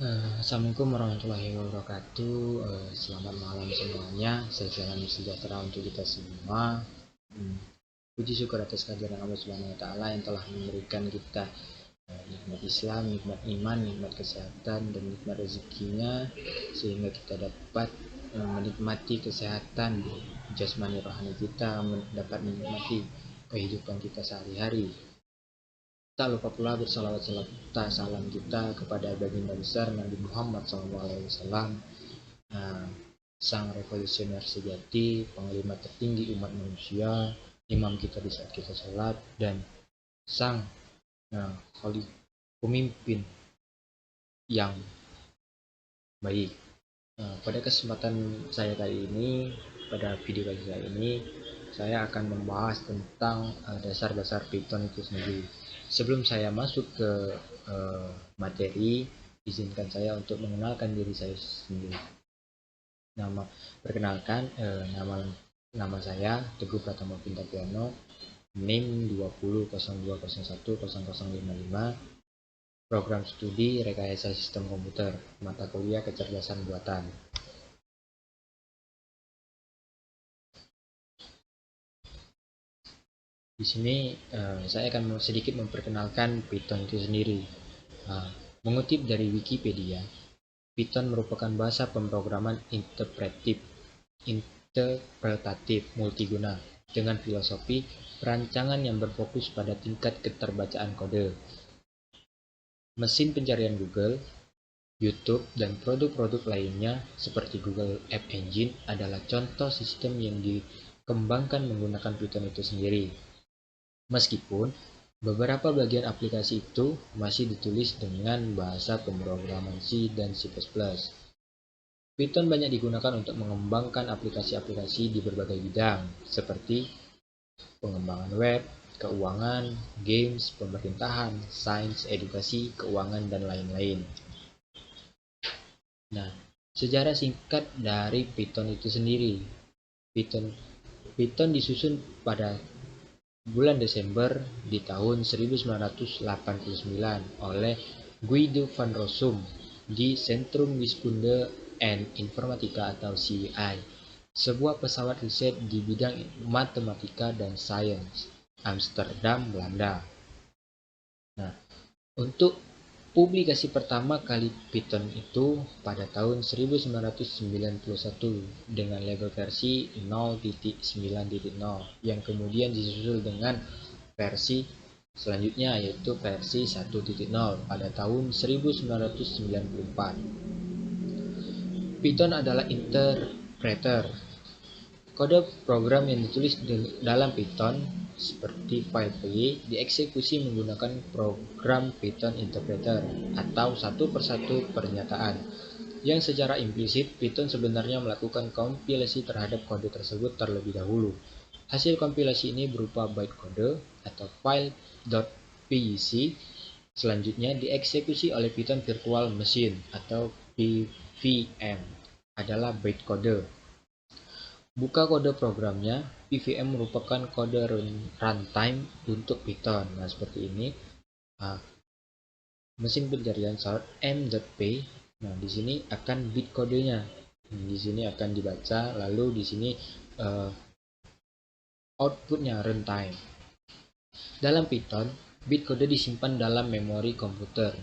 Assalamualaikum warahmatullahi wabarakatuh. Selamat malam semuanya. Salam sejahtera untuk kita semua. Puji syukur atas kehadiran Allah Subhanahu Wa Taala yang telah memberikan kita nikmat Islam, nikmat iman, nikmat kesehatan, dan nikmat rezekinya, sehingga kita dapat menikmati kesehatan jasmani rohani kita, dapat menikmati kehidupan kita sehari-hari. Tak lupa pula bersalawat serta salam kita kepada baginda besar Nabi Muhammad SAW, sang revolusioner sejati, panglima tertinggi umat manusia, imam kita di saat kita sholat, dan sang pemimpin yang baik. Pada kesempatan saya kali ini, pada video kali saya ini, saya akan membahas tentang dasar-dasar Python itu sendiri. Sebelum saya masuk ke materi, izinkan saya untuk mengenalkan diri saya sendiri. Perkenalkan, nama saya Teguh Pratama Pintapiano, NIM 20.02.01.0055, program studi Rekayasa Sistem Komputer, mata kuliah Kecerdasan Buatan. Di sini saya akan sedikit memperkenalkan Python itu sendiri. Mengutip dari Wikipedia, Python merupakan bahasa pemrograman interpretatif multiguna dengan filosofi perancangan yang berfokus pada tingkat keterbacaan kode. Mesin pencarian Google, YouTube, dan produk-produk lainnya seperti Google App Engine adalah contoh sistem yang dikembangkan menggunakan Python itu sendiri. Meskipun beberapa bagian aplikasi itu masih ditulis dengan bahasa pemrograman C dan C++. Python banyak digunakan untuk mengembangkan aplikasi-aplikasi di berbagai bidang, seperti pengembangan web, keuangan, games, pemerintahan, sains, edukasi, keuangan, dan lain-lain. Sejarah singkat dari Python itu sendiri. Python disusun pada bulan Desember di tahun 1989 oleh Guido van Rossum di Centrum Wiskunde en Informatika atau CWI, sebuah pesawat riset di bidang matematika dan sains, Amsterdam, Belanda. Untuk publikasi pertama kali Python itu pada tahun 1991 dengan label versi 0.9.0 yang kemudian disusul dengan versi selanjutnya yaitu versi 1.0 pada tahun 1994. Python adalah interpreter. Kode program yang ditulis dalam Python seperti file P dieksekusi menggunakan program Python Interpreter atau satu persatu pernyataan, yang secara implisit Python sebenarnya melakukan kompilasi terhadap kode tersebut terlebih dahulu. Hasil kompilasi ini berupa bytecode atau file.pyc, selanjutnya dieksekusi oleh Python Virtual Machine atau PVM adalah bytecode. Buka kode programnya. PVM merupakan kode runtime untuk Python. Seperti ini. Mesin pencarian sort m.p. Di sini akan bit kodenya. Di sini akan dibaca, lalu di sini outputnya runtime. Dalam Python, bit kode disimpan dalam memori komputer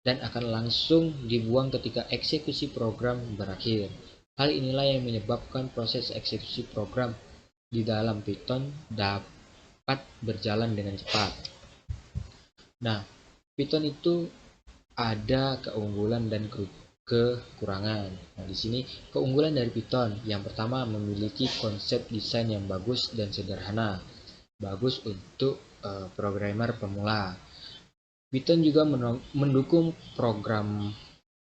dan akan langsung dibuang ketika eksekusi program berakhir. Hal inilah yang menyebabkan proses eksekusi program di dalam Python dapat berjalan dengan cepat. Python itu ada keunggulan dan kekurangan. Di sini keunggulan dari Python yang pertama, memiliki konsep desain yang bagus dan sederhana, bagus untuk programmer pemula. Python juga mendukung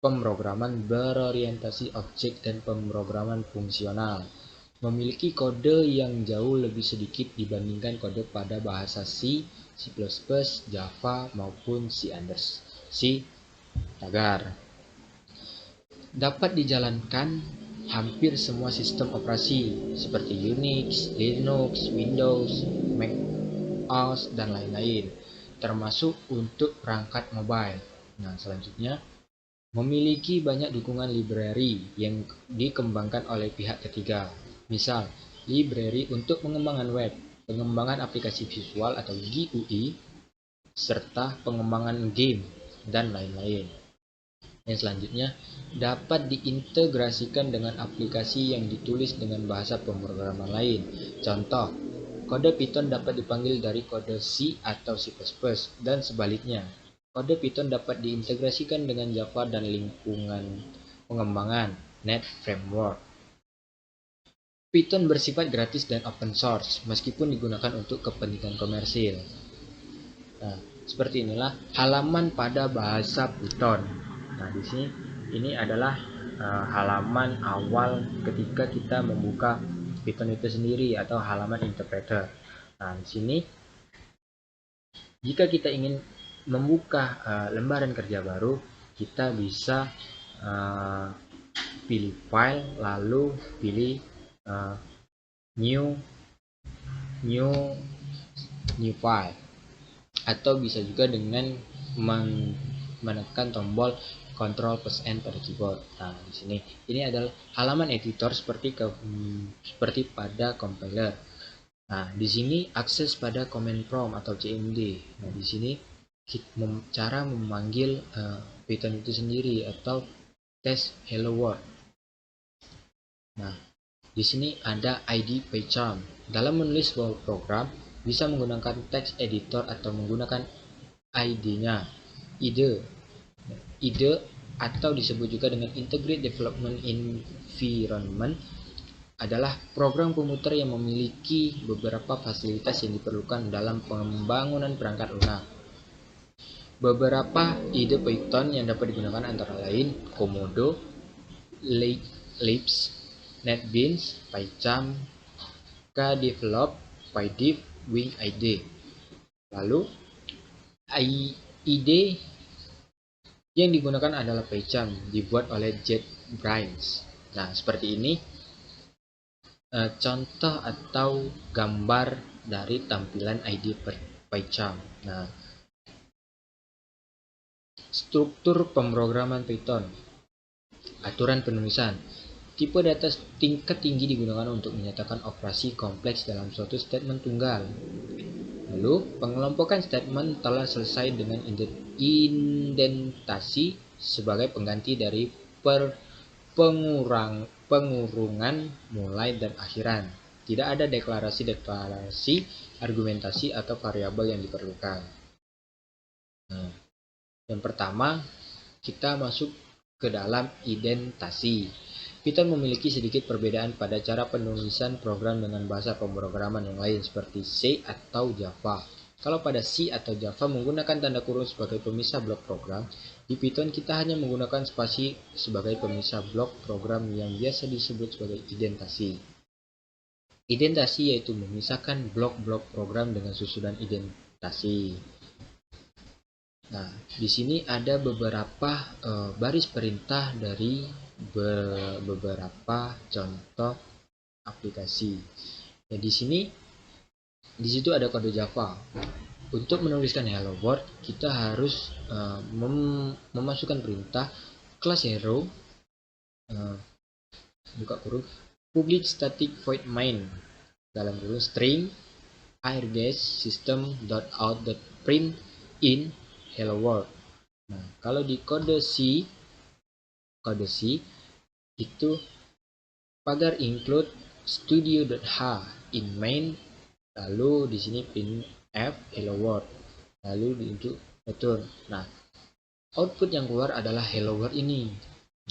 pemrograman berorientasi objek dan pemrograman fungsional, memiliki kode yang jauh lebih sedikit dibandingkan kode pada bahasa C, C++, Java, maupun C Tagar. Dapat dijalankan hampir semua sistem operasi seperti Unix, Linux, Windows, Mac OS, dan lain-lain, termasuk untuk perangkat mobile. Selanjutnya memiliki banyak dukungan library yang dikembangkan oleh pihak ketiga. Misal, library untuk pengembangan web, pengembangan aplikasi visual atau GUI, serta pengembangan game, dan lain-lain. Yang selanjutnya, dapat diintegrasikan dengan aplikasi yang ditulis dengan bahasa pemrograman lain. Contoh, kode Python dapat dipanggil dari kode C atau C++, dan sebaliknya. Kode Python dapat diintegrasikan dengan Java dan lingkungan pengembangan .NET Framework. Python bersifat gratis dan open source, meskipun digunakan untuk kepentingan komersil. Nah, seperti inilah halaman pada bahasa Python. Nah, di sini ini adalah halaman awal ketika kita membuka Python itu sendiri atau halaman interpreter. Nah, di sini jika kita ingin membuka lembaran kerja baru, kita bisa pilih file lalu pilih new file, atau bisa juga dengan menekan tombol Ctrl plus N pada keyboard. Nah, di sini ini adalah halaman editor seperti pada compiler. Nah, di sini akses pada command prompt atau CMD. Nah, di sini cara memanggil Python itu sendiri atau test hello world. Nah, di sini ada ID PyCharm. Dalam menulis sebuah program bisa menggunakan text editor atau menggunakan ID-nya. IDE atau disebut juga dengan Integrated Development Environment adalah program komputer yang memiliki beberapa fasilitas yang diperlukan dalam pembangunan perangkat lunak. Beberapa ide Python yang dapat digunakan antara lain Komodo, Lisp, NetBeans, PyCharm, KDevelop, PyDev, WinID. Lalu IDE yang digunakan adalah PyCharm, dibuat oleh JetBrains. Nah, seperti ini contoh atau gambar dari tampilan ID PyCharm. Nah, struktur pemrograman Python. Aturan penulisan. Tipe data tingkat tinggi digunakan untuk menyatakan operasi kompleks dalam suatu statement tunggal. Lalu, pengelompokan statement telah selesai dengan indentasi sebagai pengganti dari pengurungan mulai dan akhiran. Tidak ada deklarasi, argumentasi, atau variabel yang diperlukan. Nah, yang pertama, kita masuk ke dalam indentasi. Python memiliki sedikit perbedaan pada cara penulisan program dengan bahasa pemrograman yang lain seperti C atau Java. Kalau pada C atau Java menggunakan tanda kurung sebagai pemisah blok program, di Python kita hanya menggunakan spasi sebagai pemisah blok program yang biasa disebut sebagai indentasi. Indentasi yaitu memisahkan blok-blok program dengan susunan indentasi. Nah, di sini ada beberapa baris perintah dari beberapa contoh aplikasi. Ya, di situ ada kode Java. Untuk menuliskan hello world, kita harus memasukkan perintah class hero buka kurung public static void main dalam kurung string airgas system.out.print in hello world. Nah, kalau di kode C itu pagar include studio.h in main, lalu di sini printf hello world, lalu untuk return. Nah, output yang keluar adalah hello world ini.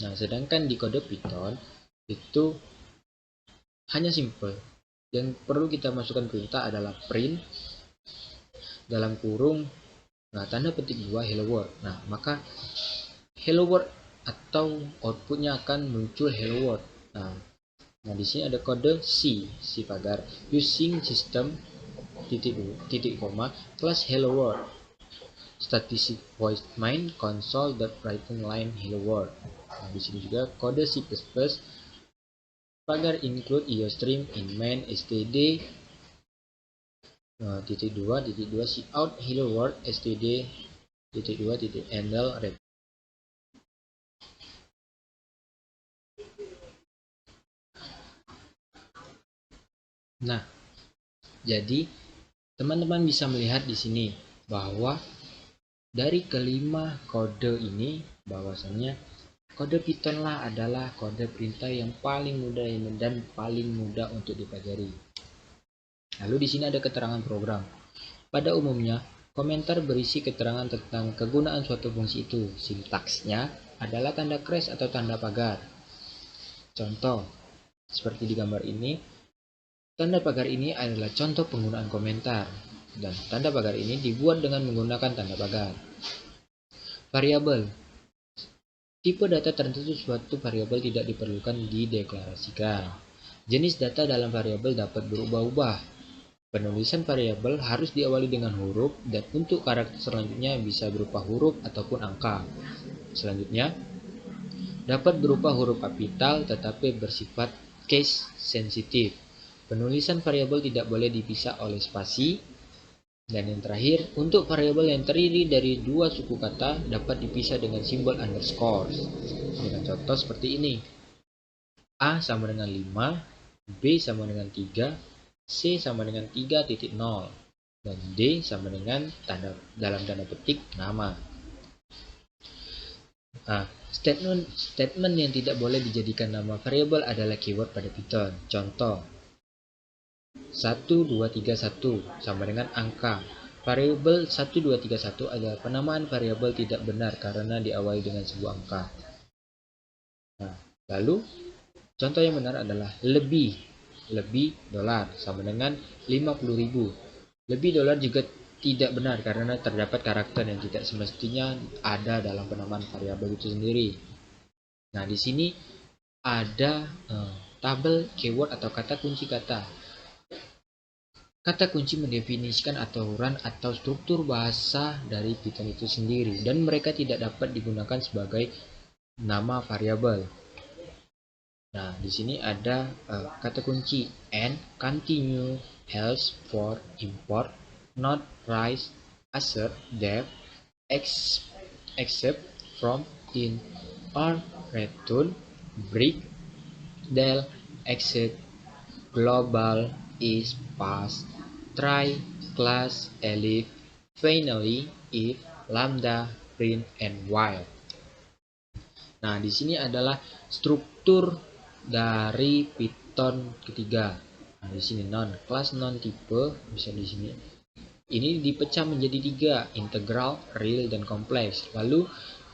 Nah, sedangkan di kode Python itu hanya simple. Yang perlu kita masukkan perintah adalah print dalam kurung tanda petik 2 hello world. Nah, maka hello world atau outputnya akan muncul hello world. Nah, di sini ada kode C pagar using system titik koma class hello world static void main console.writing line hello world. Nah, di sini juga kode C++ pagar include iostream in main std titik 2 cout hello world std titik 2 handle red. Nah, jadi teman-teman bisa melihat di sini bahwa dari kelima kode ini bahwasannya kode Python lah adalah kode perintah yang paling mudah dan paling mudah untuk dipelajari. Lalu di sini ada keterangan program. Pada umumnya, komentar berisi keterangan tentang kegunaan suatu fungsi itu. Sintaksnya adalah tanda crash atau tanda pagar. Contoh, seperti di gambar ini, tanda pagar ini adalah contoh penggunaan komentar. Dan tanda pagar ini dibuat dengan menggunakan tanda pagar. Variabel. Tipe data tertentu suatu variabel tidak diperlukan dideklarasikan. Jenis data dalam variabel dapat berubah-ubah. Penulisan variabel harus diawali dengan huruf dan untuk karakter selanjutnya bisa berupa huruf ataupun angka. Selanjutnya, dapat berupa huruf kapital tetapi bersifat case sensitif. Penulisan variabel tidak boleh dipisah oleh spasi. Dan yang terakhir, untuk variabel yang terdiri dari dua suku kata dapat dipisah dengan simbol underscore. Dengan contoh seperti ini. A sama dengan 5, B sama dengan 3, C sama dengan 3.0, dan D sama dengan dalam tanda petik nama. Statement yang tidak boleh dijadikan nama variabel adalah keyword pada Python. Contoh, 1231 sama dengan angka. Variabel 1231 adalah penamaan variabel tidak benar karena diawali dengan sebuah angka. Nah, lalu contoh yang benar adalah lebih dolar sama dengan 50.000. Lebih dolar juga tidak benar karena terdapat karakter yang tidak semestinya ada dalam penamaan variabel itu sendiri. Nah, di sini ada tabel keyword atau kata kunci kata. Kata kunci mendefinisikan aturan atau struktur bahasa dari Python itu sendiri dan mereka tidak dapat digunakan sebagai nama variabel. Nah, di sini ada kata kunci and, continue, else, for, import, not, rise, assert, def, except, from, in, or, return, break, del, exit, global, is, pass, try, class, elif, finally, if, lambda, print, and while. Nah, di sini adalah struktur dari Python ketiga. Nah, di sini non kelas non tipe bisa di sini. Ini dipecah menjadi 3, integral, real, dan kompleks. Lalu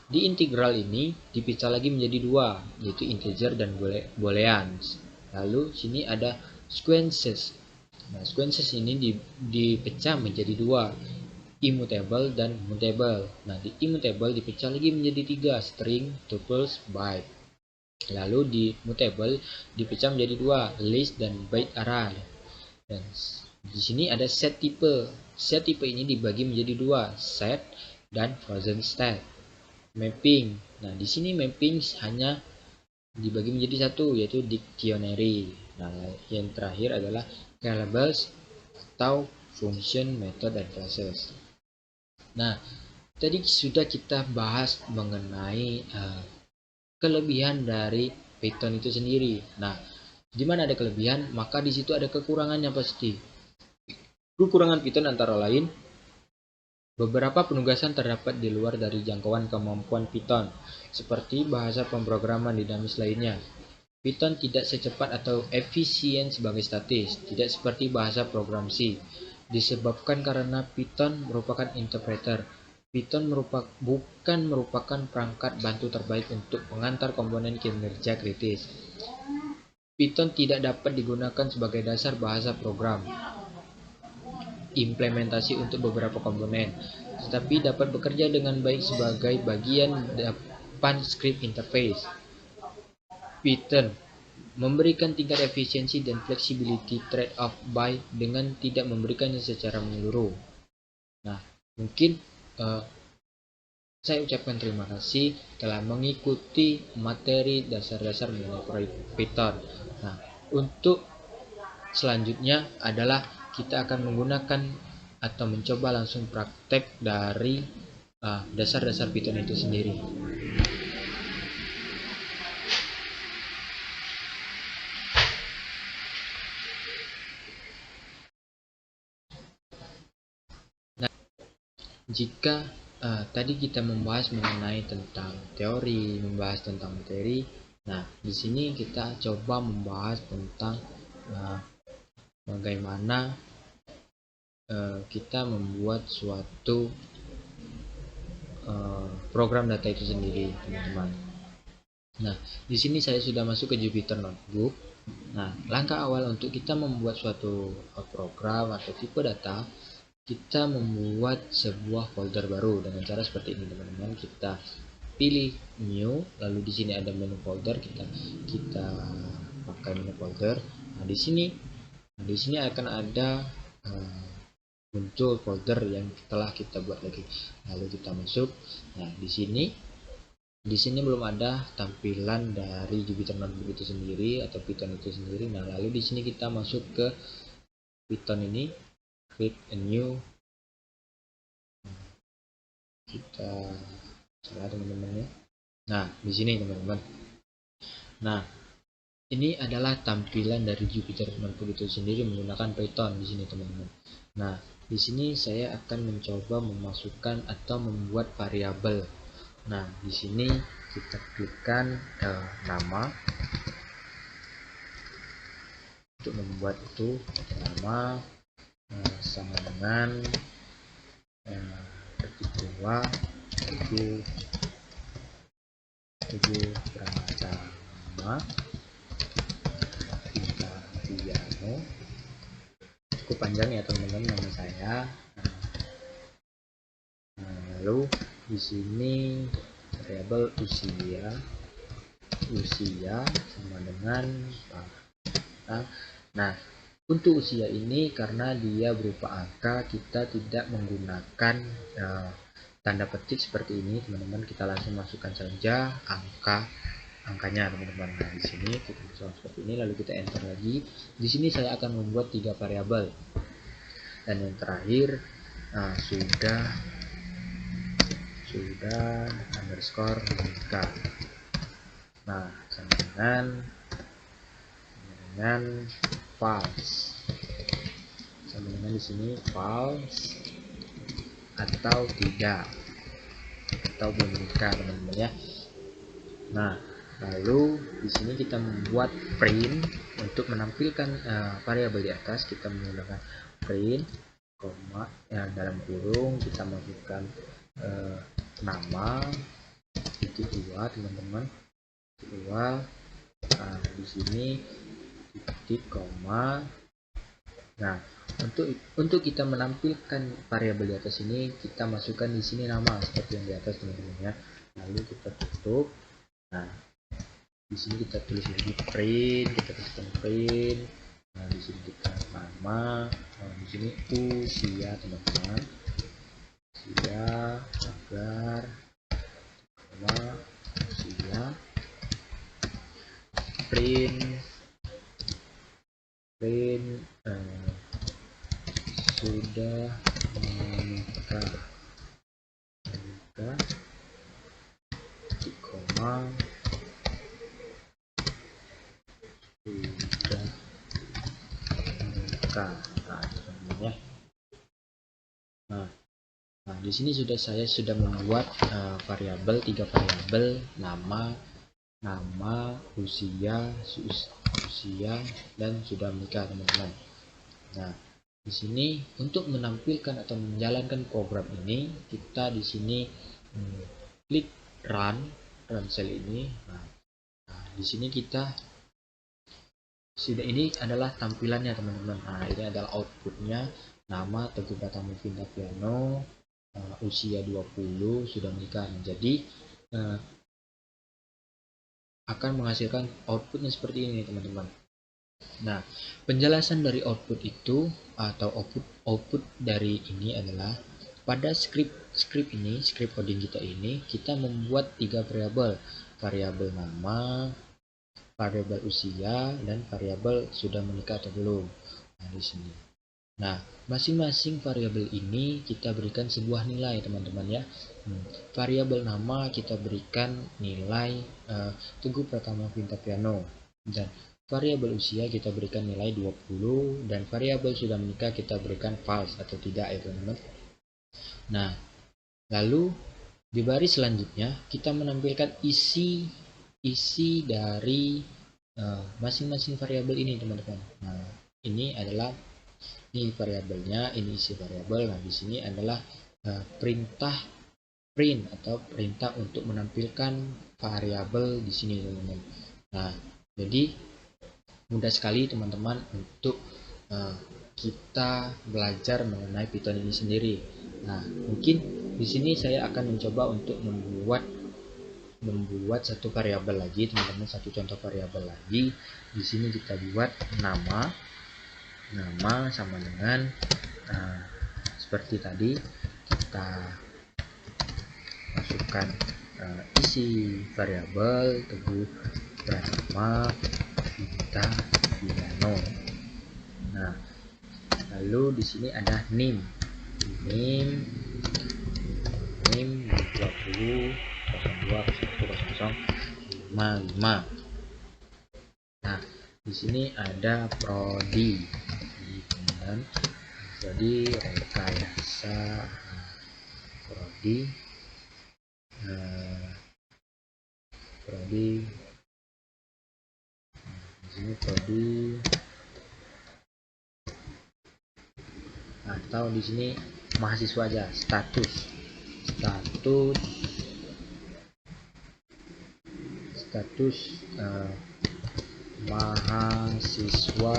di integral ini dipecah lagi menjadi 2, yaitu integer dan booleans. Lalu sini ada sequences. Nah, sequences ini dipecah menjadi 2, immutable dan mutable. Nah, di immutable dipecah lagi menjadi 3, string, tuples, byte. Lalu di mutable dipecah menjadi 2, list dan byte array. Dan di sini ada set tipe. Set tipe ini dibagi menjadi 2, set dan frozen state. Mapping. Nah, di sini mapping hanya dibagi menjadi 1, yaitu dictionary. Nah, yang terakhir adalah callables atau function, method, dan classes. Nah, tadi sudah kita bahas mengenai kelebihan dari Python itu sendiri. Nah, di mana ada kelebihan, maka di situ ada kekurangannya pasti. Kekurangan Python antara lain, beberapa penugasan terdapat di luar dari jangkauan kemampuan Python, seperti bahasa pemrograman dinamis lainnya. Python tidak secepat atau efisien sebagai statis, tidak seperti bahasa program C, disebabkan karena Python merupakan interpreter. Python bukan merupakan perangkat bantu terbaik untuk pengantar komponen kinerja kritis. Python tidak dapat digunakan sebagai dasar bahasa program implementasi untuk beberapa komponen, tetapi dapat bekerja dengan baik sebagai bagian depan script interface. Python memberikan tingkat efisiensi dan flexibility trade-off by dengan tidak memberikannya secara menyeluruh. Nah, mungkin saya ucapkan terima kasih telah mengikuti materi dasar-dasar mengenai Python. Nah, untuk selanjutnya adalah kita akan menggunakan atau mencoba langsung praktek dari dasar-dasar Python itu sendiri. jika tadi kita membahas mengenai tentang teori, membahas tentang materi. Nah, di sini kita coba membahas tentang bagaimana kita membuat suatu program data itu sendiri, teman-teman. Nah, di sini saya sudah masuk ke Jupyter Notebook. Nah, langkah awal untuk kita membuat suatu program atau tipe data, kita membuat sebuah folder baru dengan cara seperti ini, teman-teman. Kita pilih new, lalu di sini ada menu folder, kita pakai menu folder. Nah, di sini akan ada muncul folder yang telah kita buat lagi. Lalu kita masuk. Nah, di sini belum ada tampilan dari Jupyter Notebook itu sendiri atau Python itu sendiri. Nah, lalu di sini kita masuk ke Python ini, create a new. Kita salah, teman-teman ya. Nah, di sini, teman-teman. Nah, ini adalah tampilan dari Jupyter Notebook itu sendiri menggunakan Python di sini, teman-teman. Nah, di sini saya akan mencoba memasukkan atau membuat variabel. Nah, di sini kita klikkan nama untuk membuat itu nama sama dengan ketik 2 7 Pratama Piano. Cukup panjang ya, teman-teman, nama saya. Lalu di sini variabel usia sama dengan nah, untuk usia ini karena dia berupa angka, kita tidak menggunakan tanda petik seperti ini, teman-teman. Kita langsung masukkan saja angkanya, teman-teman. Nah, di sini kita masukkan seperti ini, lalu kita enter lagi. Di sini saya akan membuat 3 variabel, dan yang terakhir sudah underscore menikah. Nah, sama dengan false, sama dengan di sini false atau tidak, atau belum menikah, teman-teman ya. Nah, lalu di sini kita membuat print untuk menampilkan variabel di atas. Kita menggunakan print koma dalam kurung, kita masukkan nama titik 2, teman-teman, titik 2. Di sini titik koma. Nah, untuk kita menampilkan variabel di atas ini, kita masukkan di sini nama seperti yang di atas, teman-teman ya. Lalu kita tutup. Nah, di sini kita tulis lagi print, kita tuliskan print. Nah, di sini kita nama, di sini usia, teman-teman, usia agar usia, print sudah menikah, koma sudah menikah. Nah, ya. Nah, di sini saya sudah membuat variabel, 3 variabel, nama, usia, dan sudah menikah, teman-teman. Nah, di sini untuk menampilkan atau menjalankan program ini, kita di sini klik run cell ini. Nah, di sini kita ini adalah tampilannya, teman-teman. Nah, ini adalah outputnya, nama Teguh Pratama Piano, usia 20, sudah menikah. Jadi akan menghasilkan outputnya seperti ini, teman-teman. Nah, penjelasan dari output itu atau output dari ini adalah pada script coding kita ini, kita membuat 3 variabel nama, variabel usia, dan variabel sudah menikah atau belum. Nah, di sini. Nah, masing-masing variabel ini kita berikan sebuah nilai, teman-teman ya. Variabel nama kita berikan nilai Teguh Pratama Piano, dan variabel usia kita berikan nilai 20, dan variabel sudah menikah kita berikan false atau tidak ya, teman-teman. Nah, Lalu di baris selanjutnya kita menampilkan isi dari masing-masing variabel ini, teman-teman. Nah, ini adalah variabelnya, ini isi variabel. Nah, di sini adalah perintah print atau perintah untuk menampilkan variabel di sini, teman-teman. Nah, jadi mudah sekali teman-teman untuk kita belajar mengenai Python ini sendiri. Nah, mungkin di sini saya akan mencoba untuk membuat satu variabel lagi, teman-teman, satu contoh variabel lagi. Di sini kita buat nama sama dengan seperti tadi, kita masukkan isi variabel Teguh bernama Vita Piano. Nah, lalu di sini ada name 20.02.01.0055. Nah, di sini ada prodi, kemudian prodi rekayasa prodi di sini prodi, atau di sini mahasiswa aja, status mahasiswa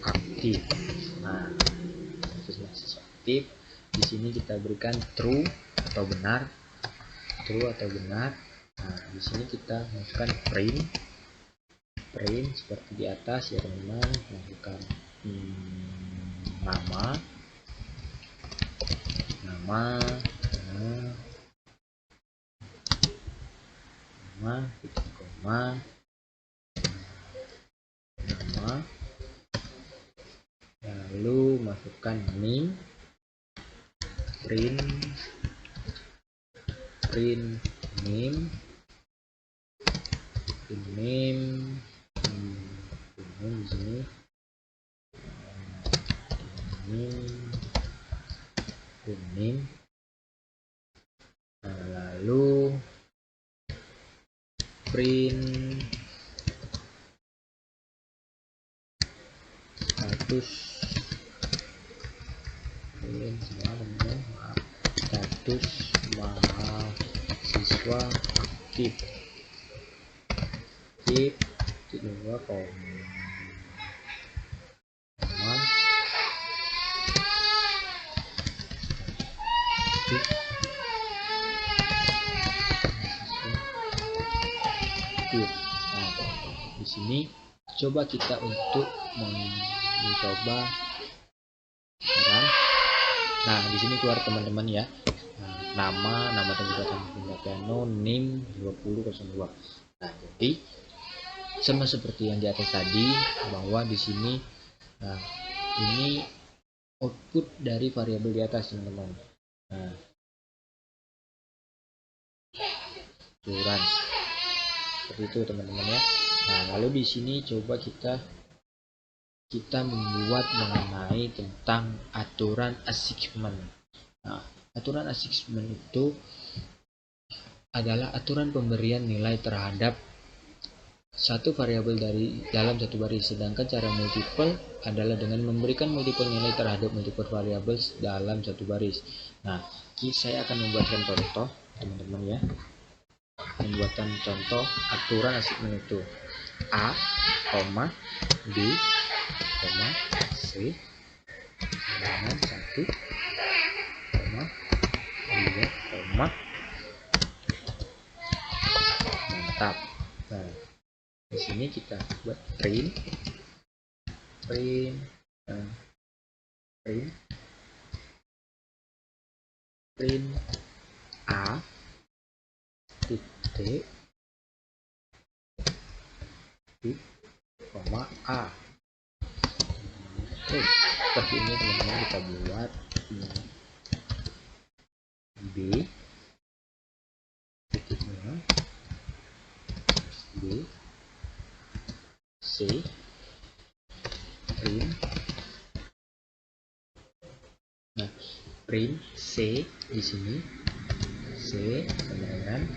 aktif. Nah, status mahasiswa aktif di sini kita berikan true atau benar. Nah, di sini kita masukkan print seperti di atas ya, teman-teman. Masukkan nama titik koma, nama, lalu masukkan name, print name di sini name, lalu print status mahasiswa aktif kedua di sini coba kita untuk mencoba. Nah, di sini keluar, teman-teman ya. Nama Teguh Piano, name 20.02. Nah, jadi sama seperti yang di atas tadi, bahwa di sini ini output dari variabel di atas, teman-teman. Nah, aturan seperti itu, teman-teman ya. Nah, lalu di sini coba kita membuat mengenai tentang aturan assignment. Nah, aturan assignment itu adalah aturan pemberian nilai terhadap satu variabel dari dalam satu baris, sedangkan cara multiple adalah dengan memberikan multiple nilai terhadap multiple variabel dalam satu baris. Nah, saya akan membuatkan contoh, teman-teman ya. Pembuatan contoh aturan assignment itu A, B, C dengan 1, 2, mantap. Nah, di sini kita buat print A titik koma A. Seperti ini, teman-teman. Kita buat B titiknya B, C, print. Nah, print C di sini, C sama dengan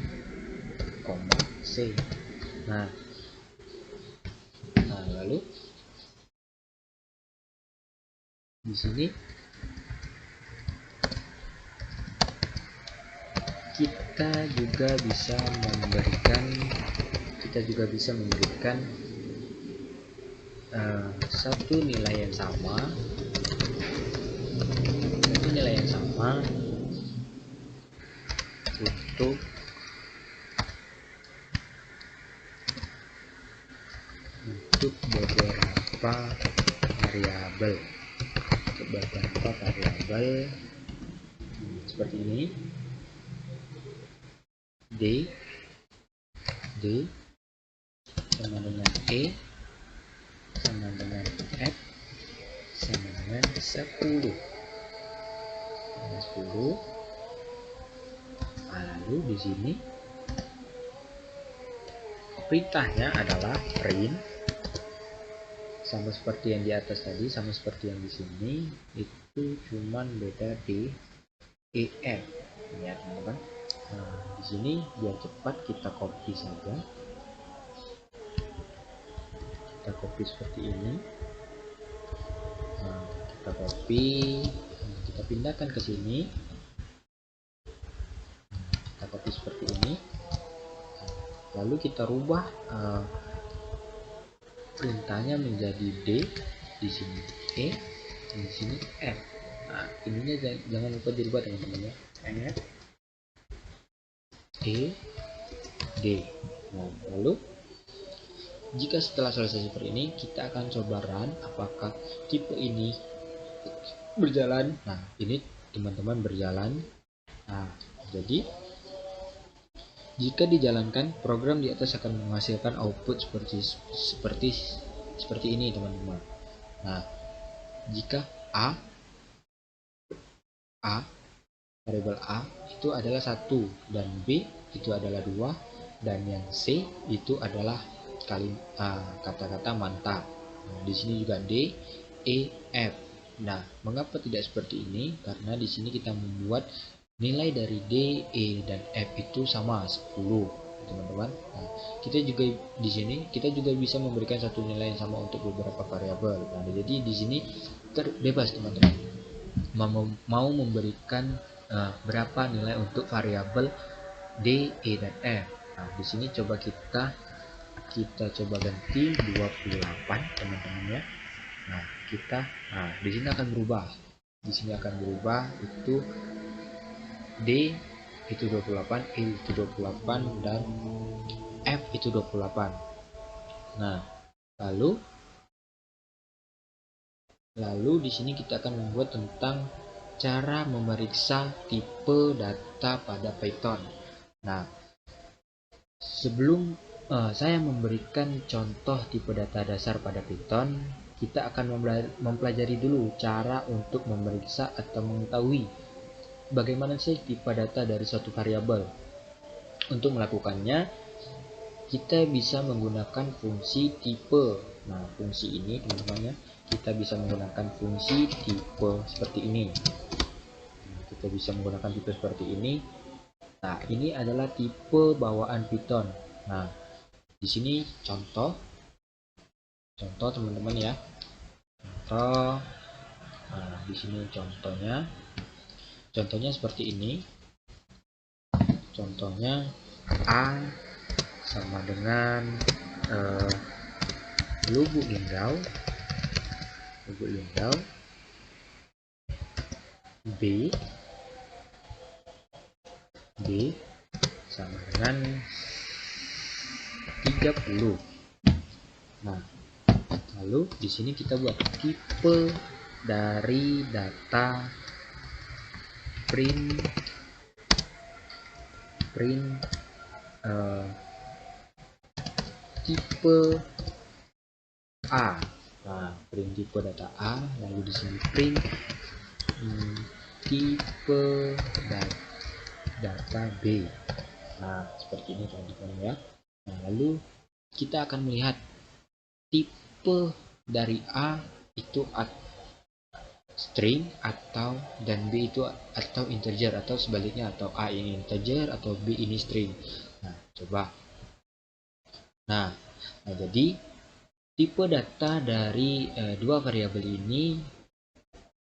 koma C. Nah, lalu di sini kita juga bisa memberikan satu nilai yang sama untuk beberapa variabel, seperti ini. D sama dengan E sama dengan F sama dengan 10. Lalu di sini perintahnya adalah print, sama seperti yang di atas tadi, sama seperti yang di sini, itu cuman beda di EF ya teman-teman. Nah, di sini biar cepat kita copy saja. Kita copy seperti ini. Nah, kita copy, kita pindahkan ke sini. Kita copy seperti ini. Lalu kita rubah perintahnya menjadi D, di sini E, di sini F. Nah, ininya jangan lupa dirubah teman-teman ya. F, E, D. Nah, lalu jika setelah selesai seperti ini, kita akan coba run apakah tipe ini berjalan. Nah, ini teman-teman berjalan. Nah, jadi jika dijalankan, program di atas akan menghasilkan output seperti ini teman-teman. Nah, jika variabel A itu adalah 1 dan B itu adalah 2 dan yang C itu adalah kata-kata mantap. Nah, di sini juga D, E, F. Nah, mengapa tidak seperti ini? Karena di sini kita membuat nilai dari D, E, dan F itu sama 10, teman-teman. Nah, kita juga di sini bisa memberikan satu nilai yang sama untuk beberapa variabel. Nah, jadi di sini terbebas teman-teman mau memberikan berapa nilai untuk variabel D, E, dan F. Nah, di sini coba kita coba ganti 28 teman-teman ya. Nah, di sini akan berubah. Itu D itu 28, E itu 28, dan F itu 28. Nah, lalu di sini kita akan membuat tentang cara memeriksa tipe data pada Python. Nah, sebelum saya memberikan contoh tipe data dasar pada Python, kita akan mempelajari dulu cara untuk memeriksa atau mengetahui bagaimana sih tipe data dari suatu variabel. Untuk melakukannya, kita bisa menggunakan fungsi tipe. Nah, fungsi ini teman-teman ya, kita bisa menggunakan fungsi tipe seperti ini. Nah, ini adalah tipe bawaan Python. Nah, di sini contoh teman-teman ya. Nah, di sini contohnya seperti ini. Contohnya A sama dengan lubuk linggau, B sama dengan 30. Nah, lalu di sini kita buat tipe dari data print tipe A. Nah, print tipe data A, lalu di sini print tipe data B. Nah, seperti ini teman-teman ya. Nah, lalu kita akan melihat tipe dari A itu string atau dan B itu atau integer, atau sebaliknya, atau A ini integer atau B ini string. Nah, coba. Nah, jadi tipe data dari dua variabel ini,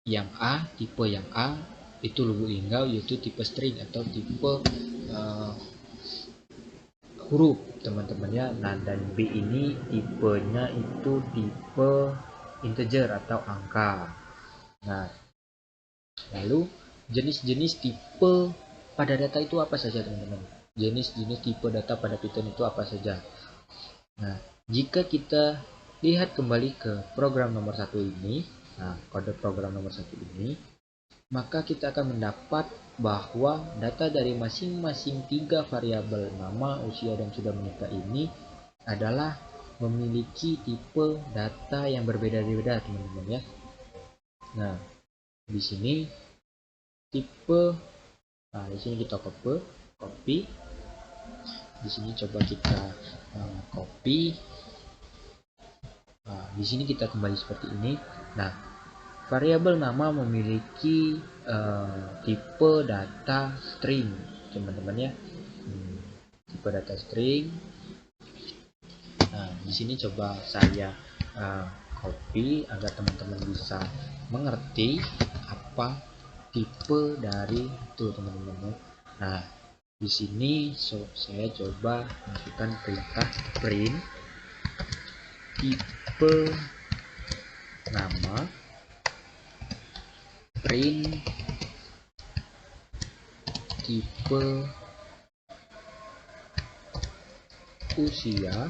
yang A, tipe yang A itu lubuk lingkau yaitu tipe string atau tipe huruf teman-teman ya. Nah, dan B ini tipenya itu tipe integer atau angka. Nah, lalu jenis-jenis tipe pada data itu apa saja teman-teman? Jenis-jenis tipe data pada Python itu apa saja? Nah, jika kita lihat kembali ke program nomor 1 ini, nah kode program nomor 1 ini, maka kita akan mendapat bahwa data dari masing-masing 3 variabel nama, usia, dan sudah menikah ini adalah memiliki tipe data yang berbeda-beda teman-teman ya. Nah, di sini tipe, nah di sini kita copy, di sini coba kita copy. Nah, di sini kita kembali seperti ini. Nah, variabel nama memiliki tipe data string teman-teman ya. Tipe data string. Nah, di sini coba saya copy agar teman-teman bisa mengerti apa tipe dari itu teman-teman. Nah, di sini saya coba masukkan perintah print tipe nama, print tipe usia,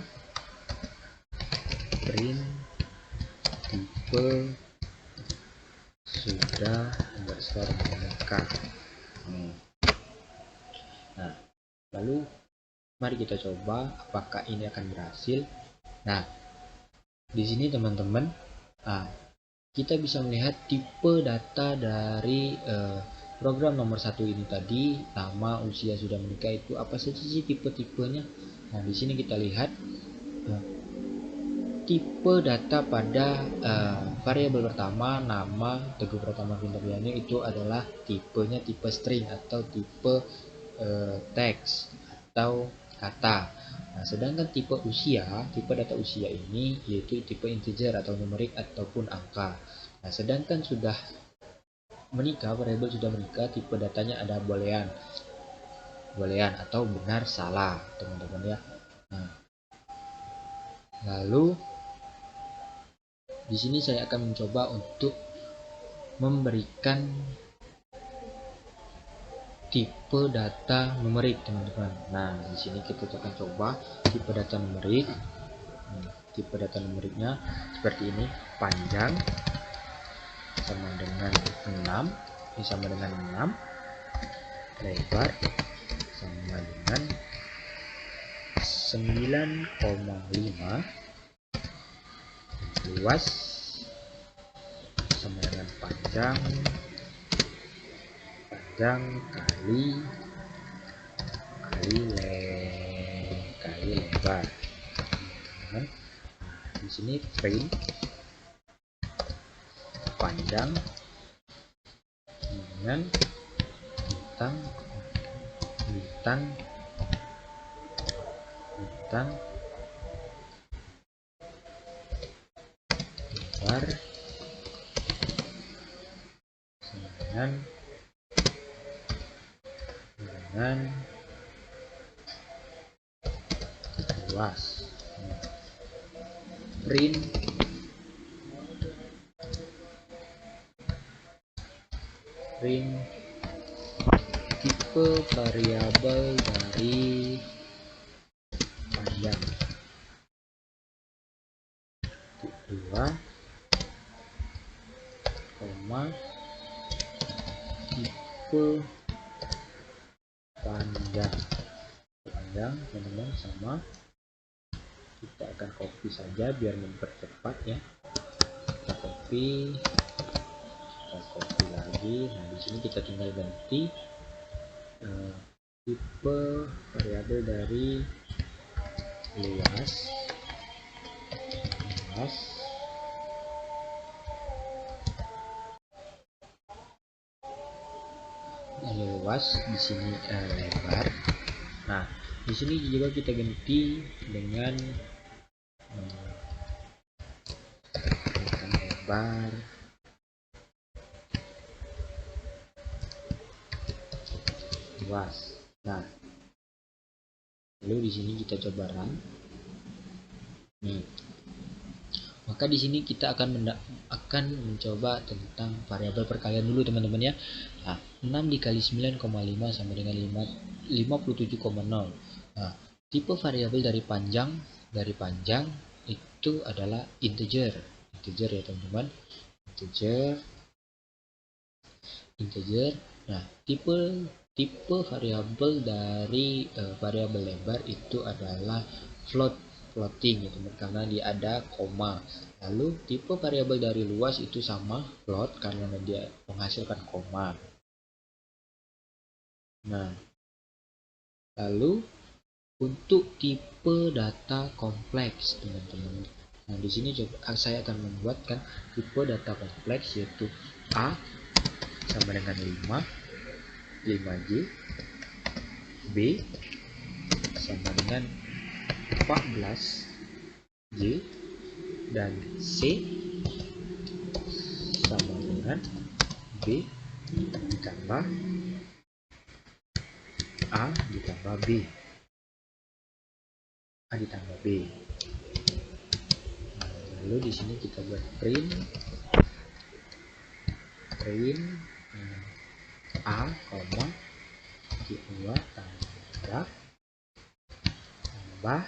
print tipe sudah menikah. Nah, lalu mari kita coba apakah ini akan berhasil. Nah, di sini teman-teman, kita bisa melihat tipe data dari program nomor 1 ini tadi, nama, usia, sudah menikah, itu apa saja sih tipe-tipenya. Nah, di sini kita lihat tipe data pada variabel pertama, nama, Teguh Pratama Pintapiani, itu adalah tipenya tipe string atau tipe teks atau kata. Nah, sedangkan tipe usia, tipe data usia ini yaitu tipe integer atau numerik ataupun angka. Nah, sedangkan sudah menikah, variabel sudah menikah, tipe datanya ada boolean atau benar salah teman-teman ya. Nah, lalu di sini saya akan mencoba untuk memberikan tipe data numerik teman-teman. Nah, di sini kita akan coba tipe data numerik. Tipe data numeriknya seperti ini, panjang sama dengan 6, ini sama dengan 6, lebar sama dengan 9,5, luas sama dengan panjang kali lebar. Nah, di sini print panjang dengan bintang lebar dengan luas. Print tipe variabel dari panjang 2, tipe panjang teman-teman, sama kita akan copy saja biar mempercepat ya. Kita copy lagi. Nah, di sini kita tinggal ganti tipe variabel dari luas luas, di sini lebar. Nah, di sini juga kita ganti dengan lebar, luas. Nah, lalu di sini kita coba run. Nih, maka di sini kita akan mencoba tentang variabel perkalian dulu teman-teman ya. Nah, 6 dikali 9,5 sama dengan 57,0. Nah, tipe variabel dari panjang itu adalah integer ya teman-teman, integer. Nah, tipe variabel dari variabel lebar itu adalah floating ya teman, karena dia ada koma. Lalu tipe variabel dari luas itu sama float karena dia menghasilkan koma. Nah, lalu untuk tipe data kompleks teman-teman. Nah, di sini coba saya akan membuatkan tipe data kompleks, yaitu A sama dengan 5J, B sama dengan 14J, dan C sama dengan B ditambah A ditambah B. Nah, lalu di sini kita buat print A, Q2 tambah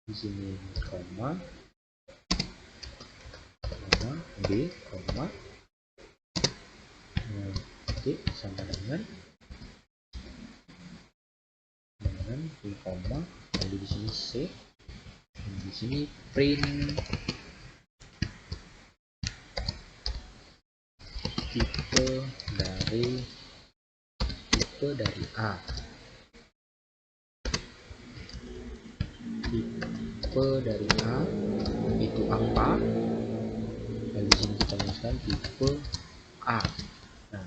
di sini koma B, titik sama dengan koma, lalu di sini C, dan di sini print tipe dari A. Tipe dari A itu apa? Lalu di sini kita masukkan tipe A. Nah,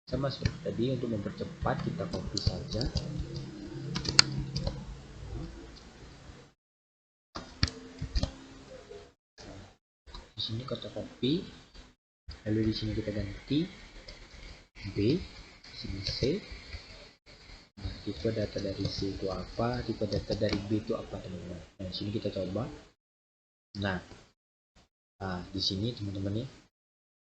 sama seperti tadi, untuk mempercepat kita copy saja. Di sini kita copy, lalu di sini kita ganti B, di sini C. Nah, tipe data dari C itu apa, tipe data dari B itu apa teman-teman. Nah, di sini kita coba. Nah, di sini teman-teman ya.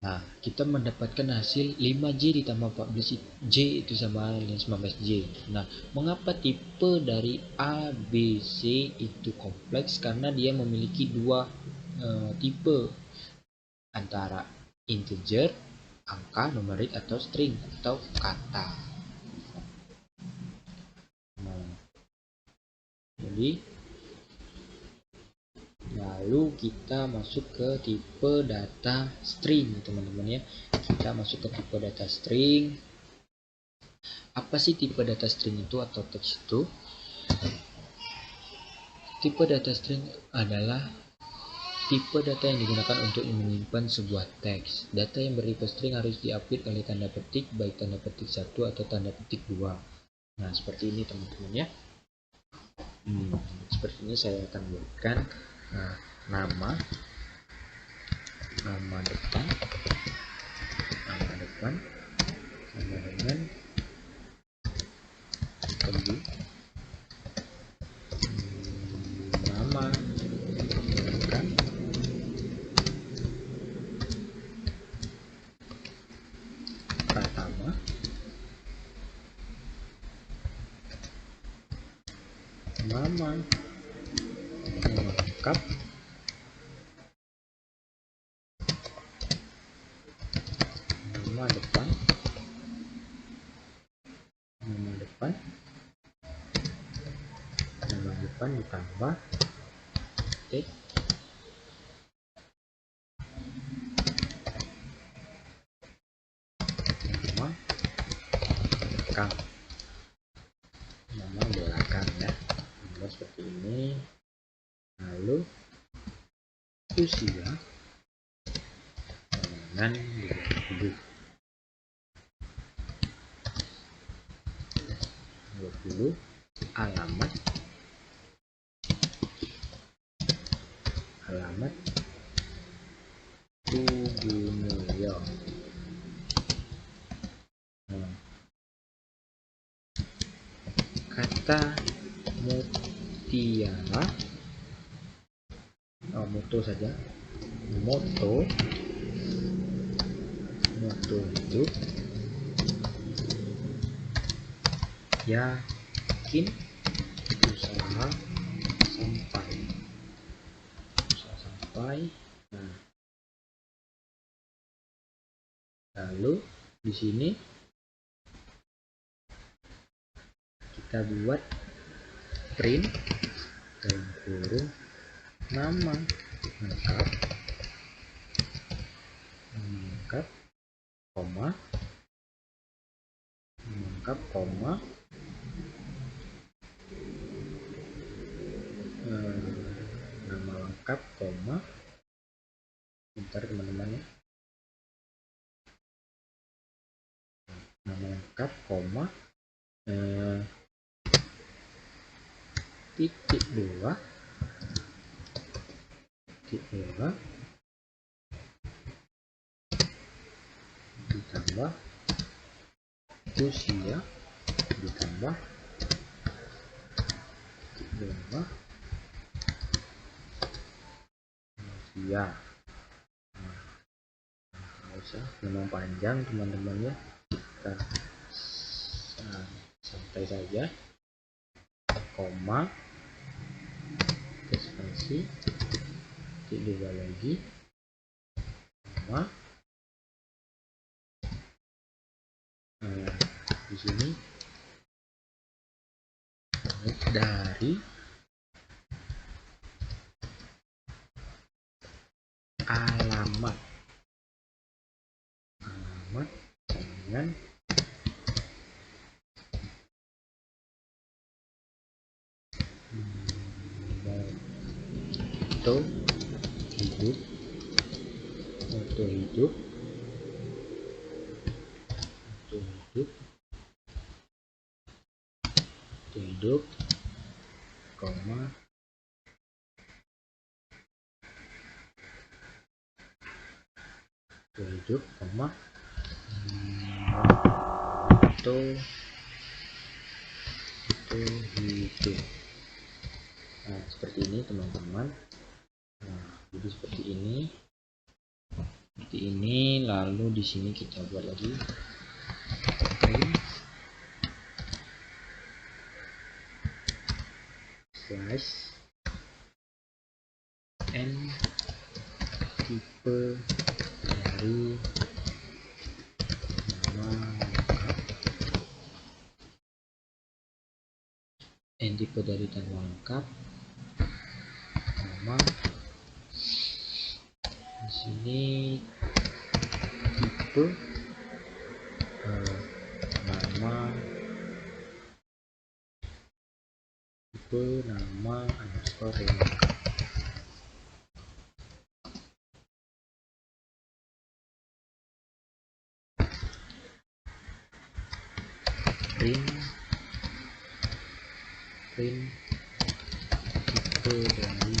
Nah, kita mendapatkan hasil 5J ditambah 14J itu sama dengan 19J. Nah, mengapa tipe dari A, B, C itu kompleks? Karena dia memiliki dua tipe, antara integer, angka, numerik, atau string, atau kata. Nah, jadi lalu kita masuk ke tipe data string teman-teman ya. Kita masuk ke tipe data string. Apa sih tipe data string itu atau teks itu? Tipe data string adalah tipe data yang digunakan untuk menyimpan sebuah teks. Data yang bertipe string harus diapit oleh tanda petik, baik tanda petik 1 atau tanda petik 2. Nah, seperti ini teman-teman ya. Seperti ini saya akan buatkan nama depan sama dengan tunggu nama belakang pertama, nama lengkap, nama depan ditambah titik, nama belakang ya. Nah, seperti ini. Lalu usia dengan 20. 20 alamat Tugumulyo. Kata mutiara, moto saja, moto hidup, yakin, usaha sampai. Nah, lalu di sini kita buat print dalam kurung nama lengkap, koma, nama lengkap, koma, bentar teman-teman ya, nama lengkap, koma, titik dua, ditambah usia, ditambah titik dua, usia. Memang panjang teman-teman ya, kita santai saja, koma, spasi, titik dua lagi, koma. Di sini dari alamat dengan moto hidup, koma, hidup, koma, moto hidup. Nah, seperti ini teman-teman. Nah, jadi seperti ini, lalu di sini kita buat lagi slash n, tipe dari nama lengkap, n tipe dari nama lengkap, nama, di sini tipe nama underscore lengkap. Print tipe dari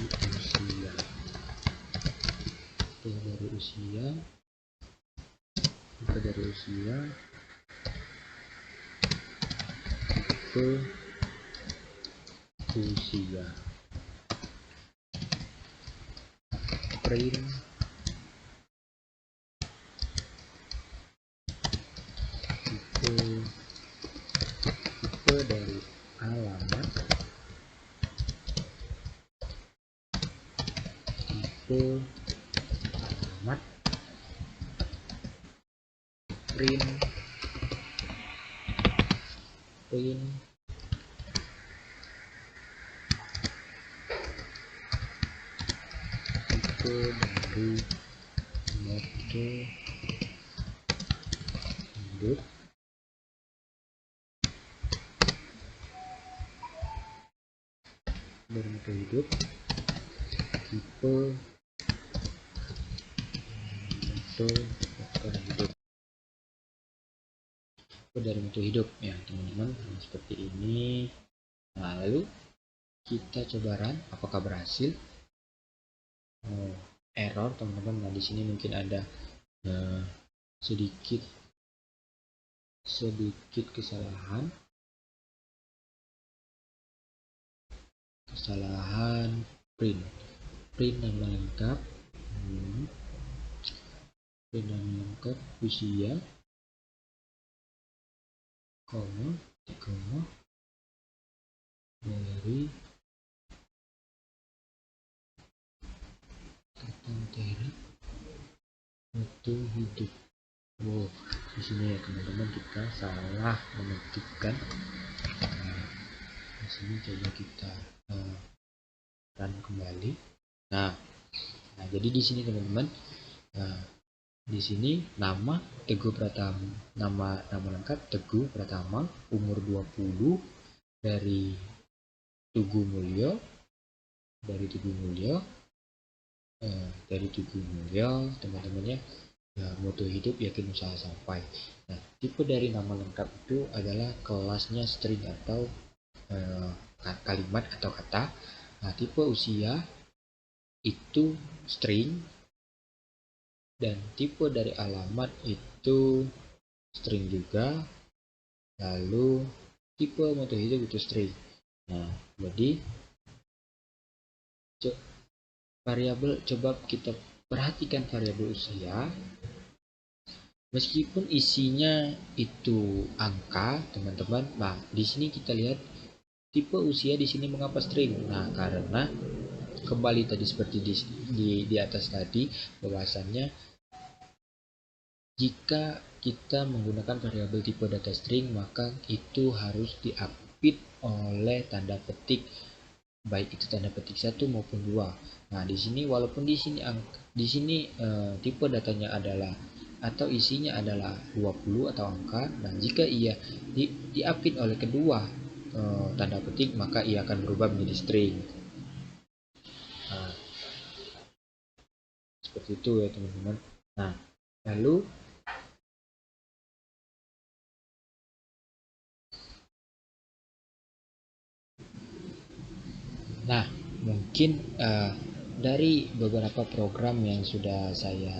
usia, print tipe dari alamat, print tipe dari moto hidup, tipe moto hidup, dari metode hidup ya teman-teman. Seperti ini. Nah, lalu kita coba run apakah berhasil. Error teman-teman. Nah, di sini mungkin ada sedikit kesalahan print nama lengkap, usia, koma dari Tera foto hidup. Wow, di sini ya teman-teman kita salah mengetikkan. Di sini coba kita run kembali. Nah, jadi di sini teman-teman, di sini nama Teguh Pratama, nama lengkap Teguh Pratama, umur 20, dari Tugu Mulyo, teman-temannya moto hidup yakin usaha sampai. Nah, tipe dari nama lengkap itu adalah kelasnya string atau kalimat atau kata. Nah, tipe usia itu string, dan tipe dari alamat itu string juga, lalu tipe moto hidup itu string. Nah, jadi variabel, coba kita perhatikan variabel usia, meskipun isinya itu angka teman-teman. Nah, di sini kita lihat tipe usia di sini mengapa string. Nah, karena kembali tadi seperti di atas tadi, bahwasannya jika kita menggunakan variabel tipe data string, maka itu harus diapit oleh tanda petik, baik itu tanda petik 1 maupun 2. Nah, di sini walaupun di sini tipe datanya adalah atau isinya adalah 20 atau angka, dan jika ia diapit oleh kedua tanda petik, maka ia akan berubah menjadi string. Nah, seperti itu ya teman-teman. Nah, lalu mungkin dari beberapa program yang sudah saya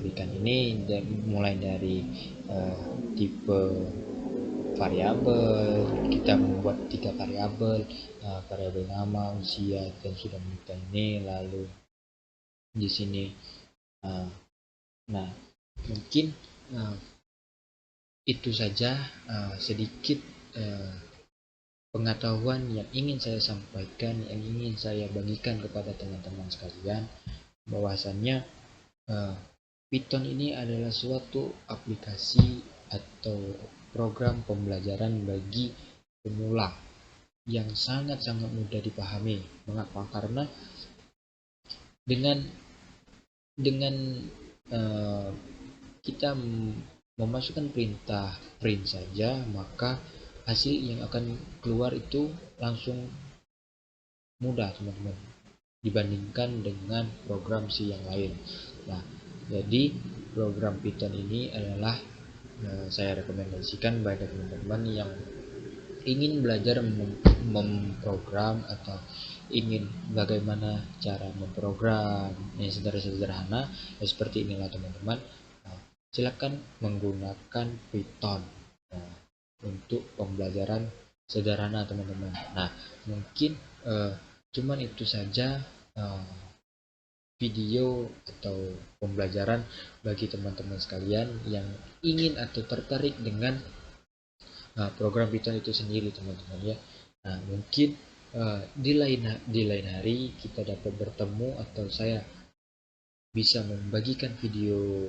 berikan ini, mulai dari tipe variabel, kita membuat 3 variabel, variabel nama, usia, dan sudah menikah ini, lalu di sini nah mungkin itu saja sedikit pengetahuan yang ingin saya sampaikan, yang ingin saya bagikan kepada teman-teman sekalian, bahwasannya Python ini adalah suatu aplikasi atau program pembelajaran bagi pemula yang sangat-sangat mudah dipahami. Mengapa? Karena dengan kita memasukkan perintah print saja, maka hasil yang akan keluar itu langsung mudah teman-teman, dibandingkan dengan program C yang lain. Nah, jadi program Python ini adalah saya rekomendasikan bagi teman-teman yang ingin belajar memprogram atau ingin bagaimana cara memprogram yang sederhana seperti inilah teman-teman. Silakan menggunakan Python untuk pembelajaran sederhana teman-teman. Nah, mungkin cuman itu saja video atau pembelajaran bagi teman-teman sekalian yang ingin atau tertarik dengan program Python itu sendiri teman-teman ya. Nah, mungkin di lain hari kita dapat bertemu atau saya bisa membagikan video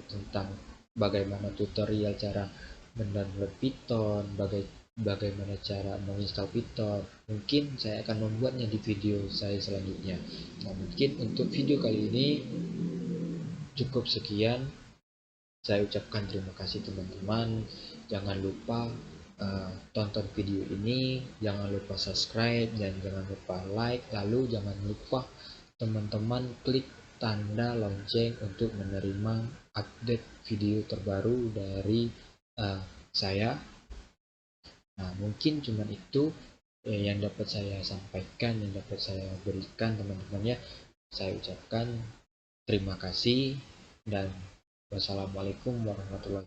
tentang bagaimana tutorial cara mendownload Python, bagaimana cara menginstal Python. Mungkin saya akan membuatnya di video saya selanjutnya. Nah, mungkin untuk video kali ini cukup sekian. Saya ucapkan terima kasih teman-teman. Jangan lupa tonton video ini, jangan lupa subscribe, dan jangan lupa like. Lalu jangan lupa teman-teman klik tanda lonceng untuk menerima update video terbaru dari saya. Nah, mungkin cuman itu yang dapat saya sampaikan, yang dapat saya berikan teman-temannya. Saya ucapkan terima kasih dan wassalamualaikum warahmatullahi wabarakatuh.